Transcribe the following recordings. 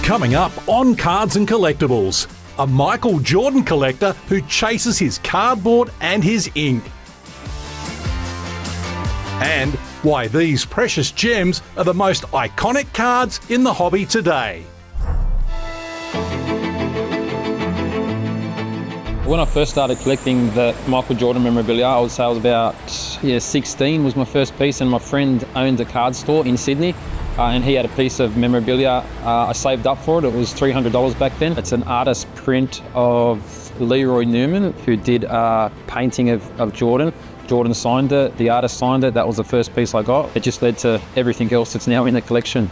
Coming up on Cards and Collectables, a Michael Jordan collector who chases his cardboard and his ink. And why these precious gems are the most iconic cards in the hobby today. When I first started collecting the Michael Jordan memorabilia, I would say I was about 16 was my first piece, and my friend owned a card store in Sydney. And he had a piece of memorabilia. I saved up for it. It was $300 back then. It's an artist print of Leroy Newman, who did a painting of Jordan. Jordan signed it, the artist signed it. That was the first piece I got. It just led to everything else that's now in the collection.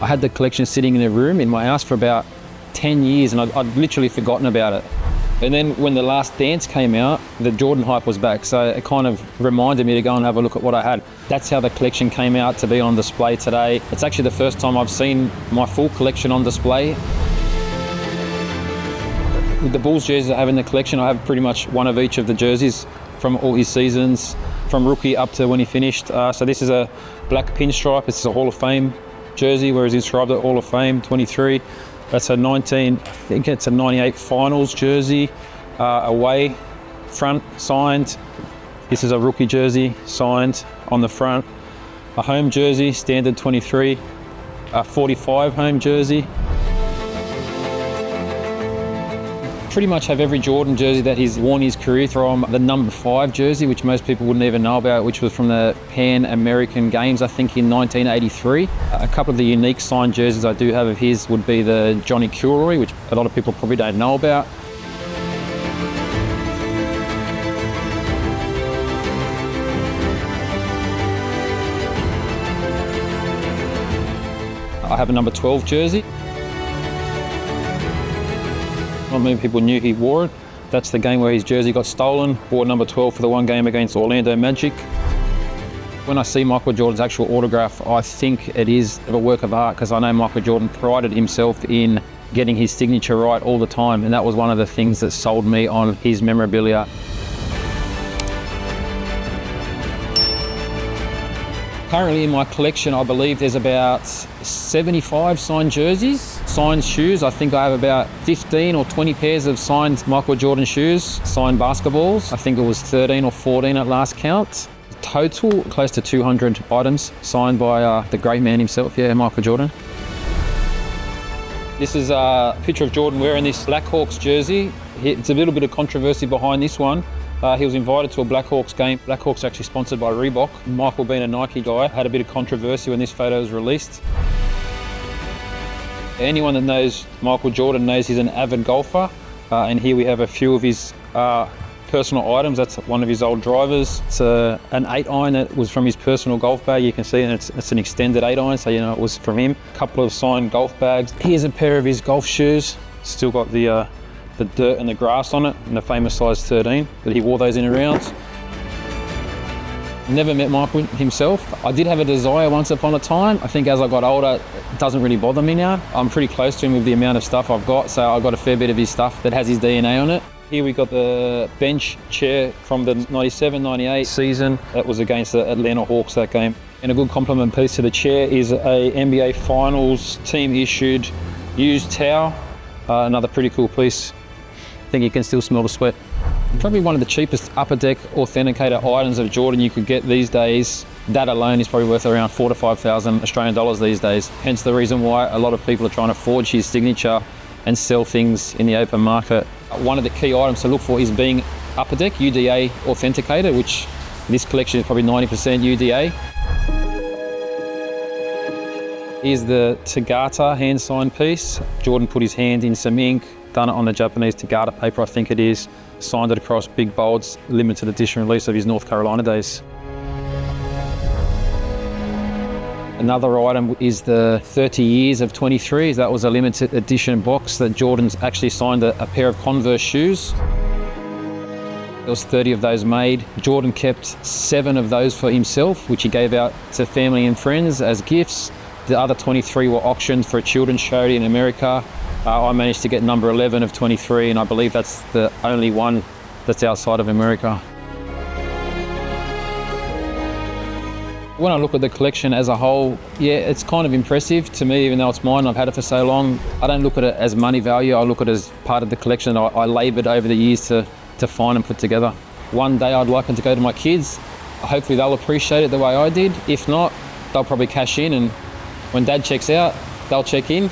I had the collection sitting in a room in my house for about 10 years, and I'd literally forgotten about it. And then when The Last Dance came out, the Jordan hype was back, so it kind of reminded me to go and have a look at what I had. That's how the collection came out to be on display today. It's actually the first time I've seen my full collection on display. With the Bulls jerseys I have in the collection, I have pretty much one of each of the jerseys from all his seasons, from rookie up to when he finished. So this is a black pinstripe. This is a Hall of Fame jersey, whereas he's inscribed it Hall of Fame 23. That's a 98 finals jersey, away, front signed. This is a rookie jersey signed on the front. A home jersey, standard 23, a 45 home jersey. Pretty much have every Jordan jersey that he's worn his career, from the number 5 jersey, which most people wouldn't even know about, which was from the Pan American Games, I think, in 1983. A couple of the unique signed jerseys I do have of his would be the Johnny Kilroy, which a lot of people probably don't know about. I have a number 12 jersey. Not many people knew he wore it. That's the game where his jersey got stolen. Wore number 12 for the one game against Orlando Magic. When I see Michael Jordan's actual autograph, I think it is a work of art, because I know Michael Jordan prided himself in getting his signature right all the time, and that was one of the things that sold me on his memorabilia. Currently in my collection, I believe there's about 75 signed jerseys, signed shoes. I think I have about 15 or 20 pairs of signed Michael Jordan shoes, signed basketballs. I think it was 13 or 14 at last count. Total, close to 200 items signed by the great man himself, Michael Jordan. This is a picture of Jordan wearing this Blackhawks jersey. It's a little bit of controversy behind this one. He was invited to a Blackhawks game. Blackhawks actually sponsored by Reebok. Michael, being a Nike guy, had a bit of controversy when this photo was released. Anyone that knows Michael Jordan knows he's an avid golfer. And here we have a few of his personal items. That's one of his old drivers. It's an 8-iron that was from his personal golf bag. You can see it's an extended 8-iron, so you know it was from him. A couple of signed golf bags. Here's a pair of his golf shoes. Still got the dirt and the grass on it, and the famous size 13, but he wore those in rounds. Never met Michael himself. I did have a desire once upon a time. I think as I got older, it doesn't really bother me now. I'm pretty close to him with the amount of stuff I've got, so I've got a fair bit of his stuff that has his DNA on it. Here we got the bench chair from the 97-98 season. That was against the Atlanta Hawks, that game. And a good compliment piece to the chair is a NBA Finals team issued used towel. Another pretty cool piece. I think you can still smell the sweat. Probably one of the cheapest upper deck authenticator items of Jordan you could get these days. That alone is probably worth around 4,000 to 5,000 Australian dollars these days. Hence the reason why a lot of people are trying to forge his signature and sell things in the open market. One of the key items to look for is being upper deck UDA authenticator, which this collection is probably 90% UDA. Here's the Tagata hand signed piece. Jordan put his hand in some ink, done it on the Japanese Tagata paper, I think it is, signed it across big bolds, limited edition release of his North Carolina days. Another item is the 30 years of 23s. That was a limited edition box that Jordan's actually signed a pair of Converse shoes. There was 30 of those made. Jordan kept 7 of those for himself, which he gave out to family and friends as gifts. The other 23 were auctioned for a children's charity in America. I managed to get number 11 of 23, and I believe that's the only one that's outside of America. When I look at the collection as a whole, yeah, it's kind of impressive to me, even though it's mine. I've had it for so long. I don't look at it as money value. I look at it as part of the collection I laboured over the years to find and put together. One day I'd like them to go to my kids. Hopefully they'll appreciate it the way I did. If not, they'll probably cash in, and when Dad checks out, they'll check in.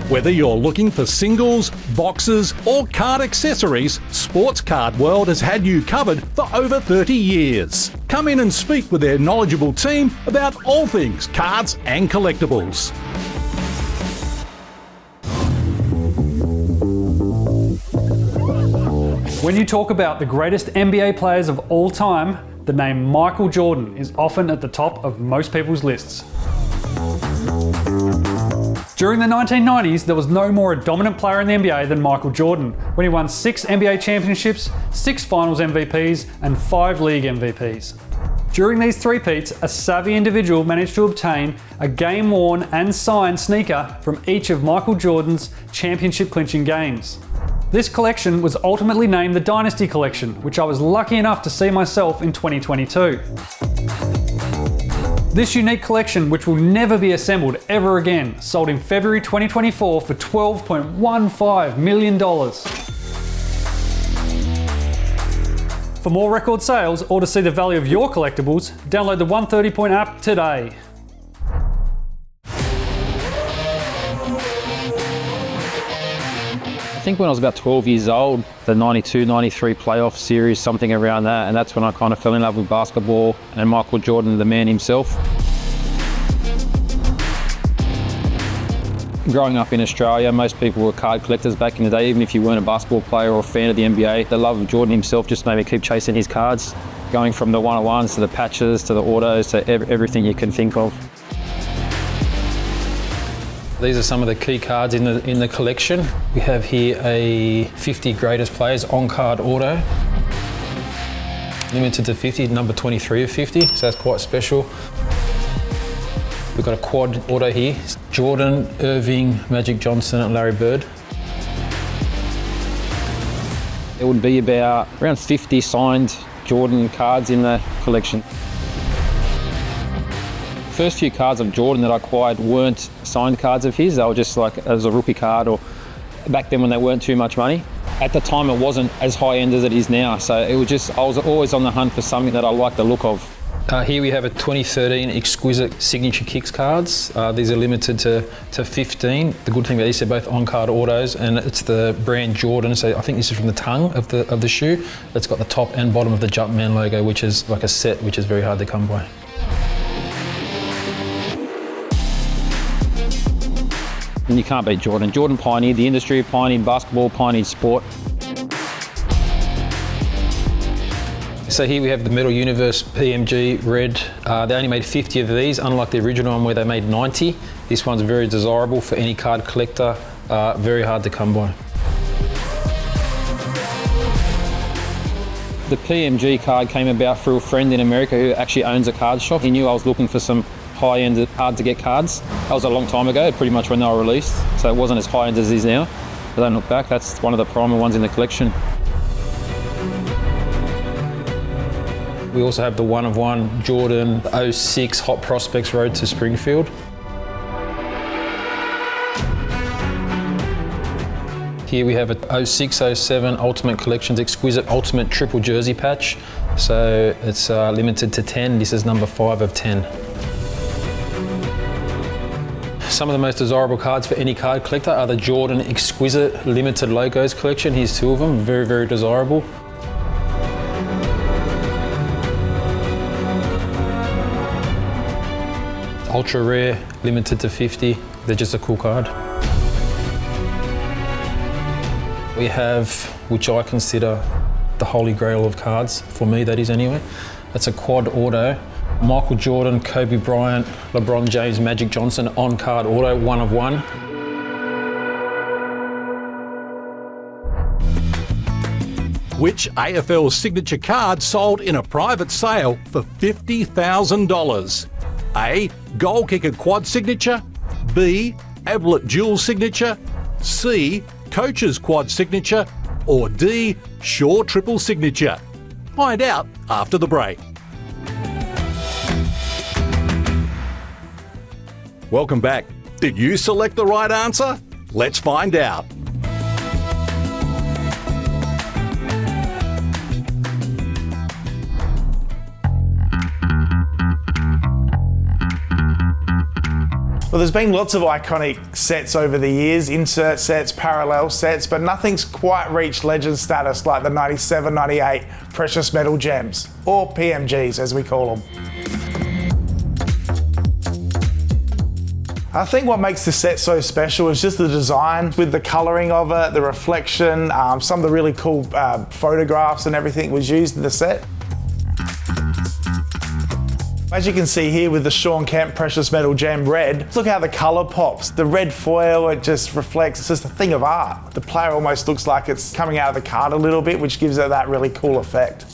Whether you're looking for singles, boxes or card accessories, Sports Card World has had you covered for over 30 years. Come in and speak with their knowledgeable team about all things cards and collectibles. When you talk about the greatest NBA players of all time, the name Michael Jordan is often at the top of most people's lists. During the 1990s, there was no more a dominant player in the NBA than Michael Jordan, when he won 6 NBA championships, 6 finals MVPs, and 5 league MVPs. During these three-peats, a savvy individual managed to obtain a game-worn and signed sneaker from each of Michael Jordan's championship-clinching games. This collection was ultimately named the Dynasty Collection, which I was lucky enough to see myself in 2022. This unique collection, which will never be assembled ever again, sold in February 2024 for $12.15 million. For more record sales or to see the value of your collectibles, download the 130 Point app today. I think when I was about 12 years old, the 92-93 playoff series, something around that, and that's when I kind of fell in love with basketball and Michael Jordan, the man himself. Growing up in Australia, most people were card collectors back in the day, even if you weren't a basketball player or a fan of the NBA. The love of Jordan himself just made me keep chasing his cards, going from the one-on-ones to the patches to the autos to everything you can think of. These are some of the key cards in the collection. We have here a 50 greatest players on-card auto. Limited to 50, number 23 of 50, so that's quite special. We've got a quad auto here. Jordan, Irving, Magic Johnson and Larry Bird. There would be about around 50 signed Jordan cards in the collection. First few cards of Jordan that I acquired weren't signed cards of his. They were just like as a rookie card, or back then when they weren't too much money. At the time it wasn't as high end as it is now, so it was just, I was always on the hunt for something that I liked the look of. Here we have a 2013 exquisite signature kicks cards. These are limited to 15. The good thing about these, they're both on-card autos, and it's the brand Jordan. So I think this is from the tongue of the shoe. It's got the top and bottom of the Jumpman logo, which is like a set, which is very hard to come by. And you can't beat Jordan. Jordan pioneered the industry, pioneered basketball, pioneered sport. So here we have the Metal Universe PMG Red. They only made 50 of these, unlike the original one where they made 90. This one's very desirable for any card collector, very hard to come by. The PMG card came about through a friend in America who actually owns a card shop. He knew I was looking for some high-end, hard-to-get cards. That was a long time ago, pretty much when they were released, so it wasn't as high-end as it is now. But don't look back, that's one of the primer ones in the collection. We also have the one-of-one Jordan 06 Hot Prospects Road to Springfield. Here we have a 06-07 Ultimate Collections Exquisite Ultimate Triple Jersey Patch. So it's limited to 10. This is number 5 of 10. Some of the most desirable cards for any card collector are the Jordan Exquisite Limited Logos collection. Here's 2 of them, very, very desirable. Ultra rare, limited to 50. They're just a cool card. We have, which I consider the holy grail of cards, for me that is anyway. That's a quad auto. Michael Jordan, Kobe Bryant, LeBron James, Magic Johnson on-card auto, one-of-one. Which AFL signature card sold in a private sale for $50,000? A. Goal kicker quad signature. B. Ablett dual signature. C. Coach's quad signature. Or D. Shaw triple signature. Find out after the break. Welcome back. Did you select the right answer? Let's find out. Well, there's been lots of iconic sets over the years, insert sets, parallel sets, but nothing's quite reached legend status like the 97-98 Precious Metal Gems, or PMGs as we call them. I think what makes the set so special is just the design with the colouring of it, the reflection, some of the really cool photographs and everything was used in the set. As you can see here with the Sean Kemp Precious Metal Gem Red, look how the colour pops. The red foil, it just reflects, it's just a thing of art. The player almost looks like it's coming out of the card a little bit, which gives it that really cool effect.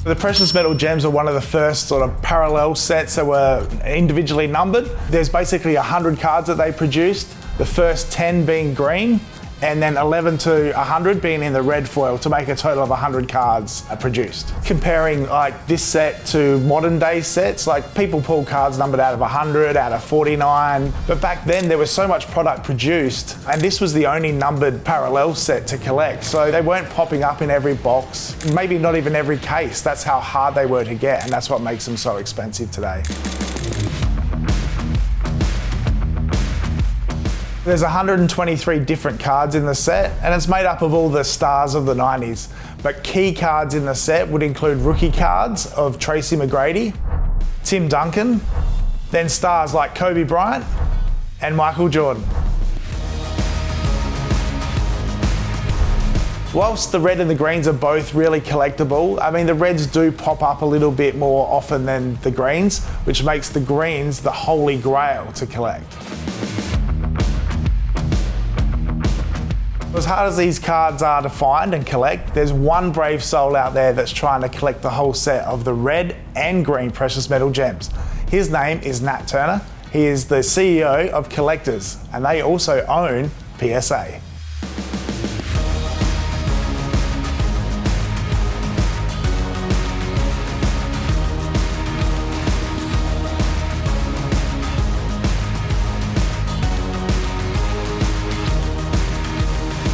The Precious Metal Gems are one of the first sort of parallel sets that were individually numbered. There's basically 100 cards that they produced, the first 10 being green, and then 11 to 100 being in the red foil to make a total of 100 cards produced. Comparing like this set to modern day sets, like people pull cards numbered out of 100, out of 49, but back then there was so much product produced and this was the only numbered parallel set to collect. So they weren't popping up in every box, maybe not even every case. That's how hard they were to get, and that's what makes them so expensive today. There's 123 different cards in the set, and it's made up of all the stars of the 90s. But key cards in the set would include rookie cards of Tracy McGrady, Tim Duncan, then stars like Kobe Bryant and Michael Jordan. Whilst the red and the greens are both really collectible, I mean the reds do pop up a little bit more often than the greens, which makes the greens the holy grail to collect. As hard as these cards are to find and collect, there's one brave soul out there that's trying to collect the whole set of the red and green Precious Metal Gems. His name is Nat Turner. He is the CEO of Collectors, and they also own PSA.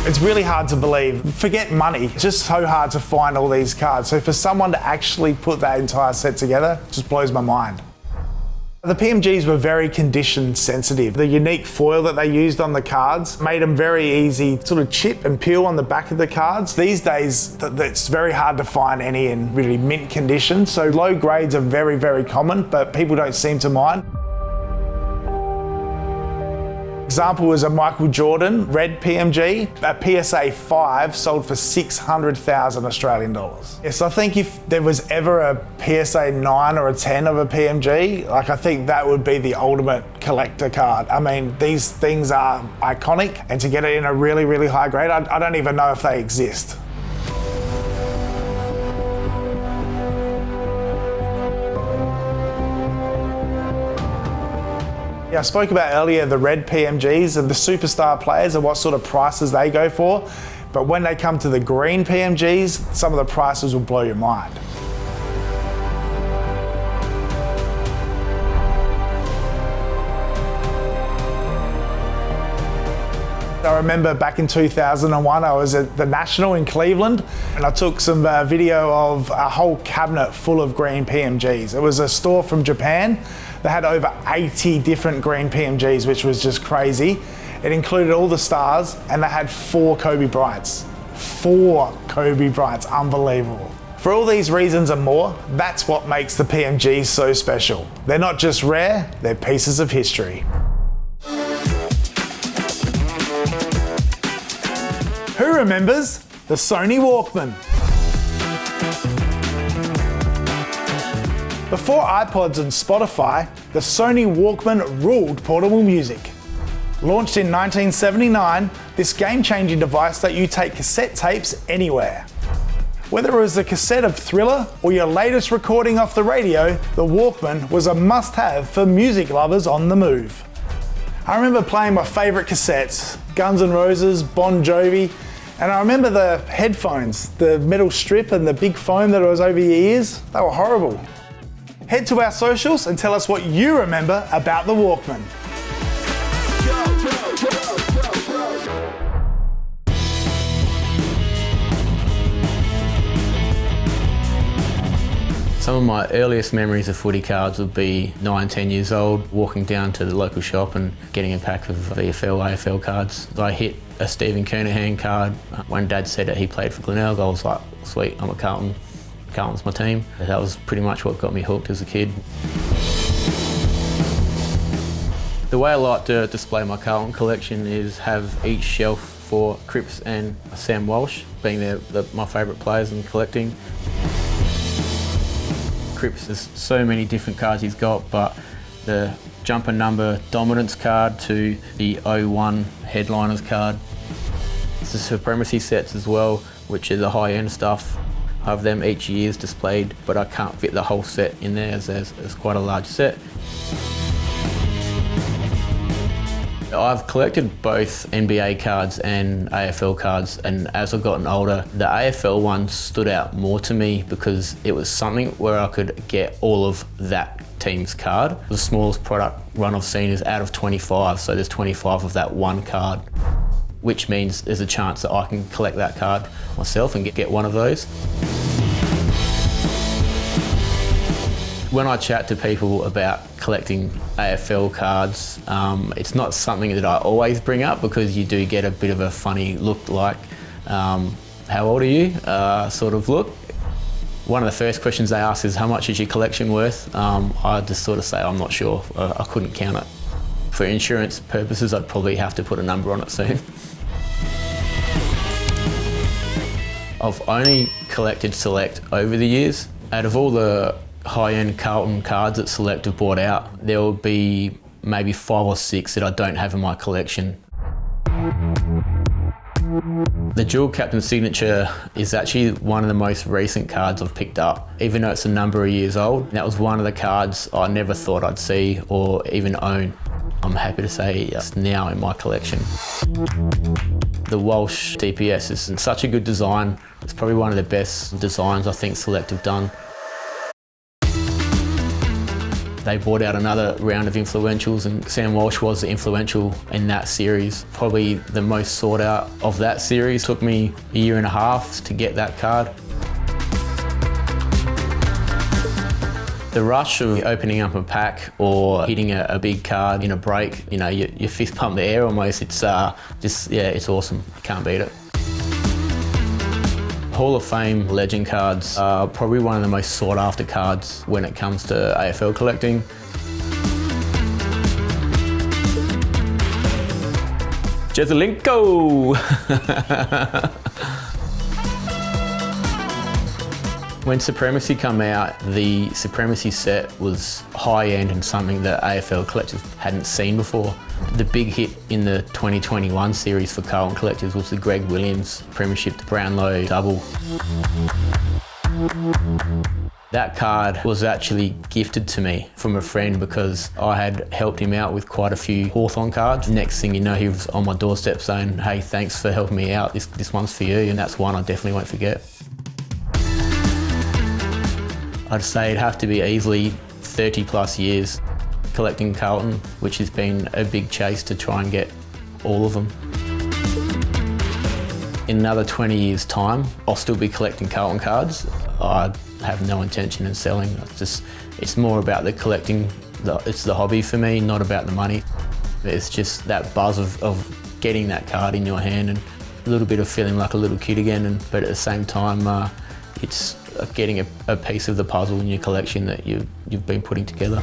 It's really hard to believe. Forget money, it's just so hard to find all these cards. So for someone to actually put that entire set together, just blows my mind. The PMGs were very condition sensitive. The unique foil that they used on the cards made them very easy to sort of chip and peel on the back of the cards. These days, it's very hard to find any in really mint condition. So low grades are very, very common, but people don't seem to mind. Example was a Michael Jordan red PMG, a PSA 5 sold for 600,000 Australian dollars. Yes, I think if there was ever a PSA 9 or a 10 of a PMG, like I think that would be the ultimate collector card. I mean, these things are iconic, and to get it in a really, really high grade, I don't even know if they exist. Yeah, I spoke about earlier the red PMGs and the superstar players and what sort of prices they go for. But when they come to the green PMGs, some of the prices will blow your mind. I remember back in 2001, I was at the National in Cleveland and I took some video of a whole cabinet full of green PMGs. It was a store from Japan. They had over 80 different green PMGs, which was just crazy. It included all the stars and they had 4 Kobe Bryants. 4 Kobe Bryants, unbelievable. For all these reasons and more, that's what makes the PMGs so special. They're not just rare, they're pieces of history. Who remembers the Sony Walkman? Before iPods and Spotify, the Sony Walkman ruled portable music. Launched in 1979, this game-changing device let you take cassette tapes anywhere. Whether it was a cassette of Thriller or your latest recording off the radio, the Walkman was a must-have for music lovers on the move. I remember playing my favourite cassettes, Guns N' Roses, Bon Jovi, And I remember the headphones, the metal strip and the big foam that was over your ears. They were horrible. Head to our socials and tell us what you remember about the Walkman. Some of my earliest memories of footy cards would be 9, 10 years old, walking down to the local shop and getting a pack of VFL, AFL cards. I hit a Stephen Kernahan card. When Dad said that he played for Glenelg, I was like, sweet, I'm a Carlton. Carlton's my team. That was pretty much what got me hooked as a kid. The way I like to display my Carlton collection is have each shelf for Cripps and Sam Walsh, being my favourite players in collecting. Cripps, there's so many different cards he's got, but the jumper number dominance card to the 01 headliners card. It's the supremacy sets as well, which are the high-end stuff. I have them each year displayed, but I can't fit the whole set in there as it's quite a large set. I've collected both NBA cards and AFL cards, and as I've gotten older, the AFL one stood out more to me because it was something where I could get all of that team's card. The smallest product run I've seen is out of 25, so there's 25 of that one card, which means there's a chance that I can collect that card myself and get one of those. When I chat to people about collecting AFL cards, it's not something that I always bring up because you do get a bit of a funny look, like, how old are you, sort of look. One of the first questions they ask is, how much is your collection worth? I just sort of say, I'm not sure, I couldn't count it. For insurance purposes, I'd probably have to put a number on it soon. I've only collected Select over the years. Out of all the high-end Carlton cards that Select have bought out, there will be maybe 5 or 6 that I don't have in my collection. The dual captain signature is actually one of the most recent cards I've picked up, even though it's a number of years old. That was one of the cards I never thought I'd see or even own. I'm happy to say it's now in my collection. The Walsh DPS is such a good design. It's probably one of the best designs I think Select have done. They brought out another round of influentials, and Sam Walsh was the influential in that series. Probably the most sought out of that series. Took me a year and a half to get that card. The rush of opening up a pack or hitting a big card in a break, you know, you fist pump the air almost. It's it's awesome. You can't beat it. Hall of Fame legend cards are probably one of the most sought after cards when it comes to AFL collecting. Jezelenko! When Supremacy came out, the Supremacy set was high end and something that AFL collectors hadn't seen before. The big hit in the 2021 series for Carlton collectors was the Greg Williams Premiership Brownlow double. That card was actually gifted to me from a friend because I had helped him out with quite a few Hawthorn cards. Next thing you know, he was on my doorstep saying, hey, thanks for helping me out, this one's for you, and that's one I definitely won't forget. I'd say it'd have to be easily 30 plus years collecting Carlton, which has been a big chase to try and get all of them. In another 20 years' time, I'll still be collecting Carlton cards. I have no intention in selling. It's more about the collecting. It's the hobby for me, not about the money. It's just that buzz of getting that card in your hand and a little bit of feeling like a little kid again. But at the same time, it's getting a piece of the puzzle in your collection that you've been putting together.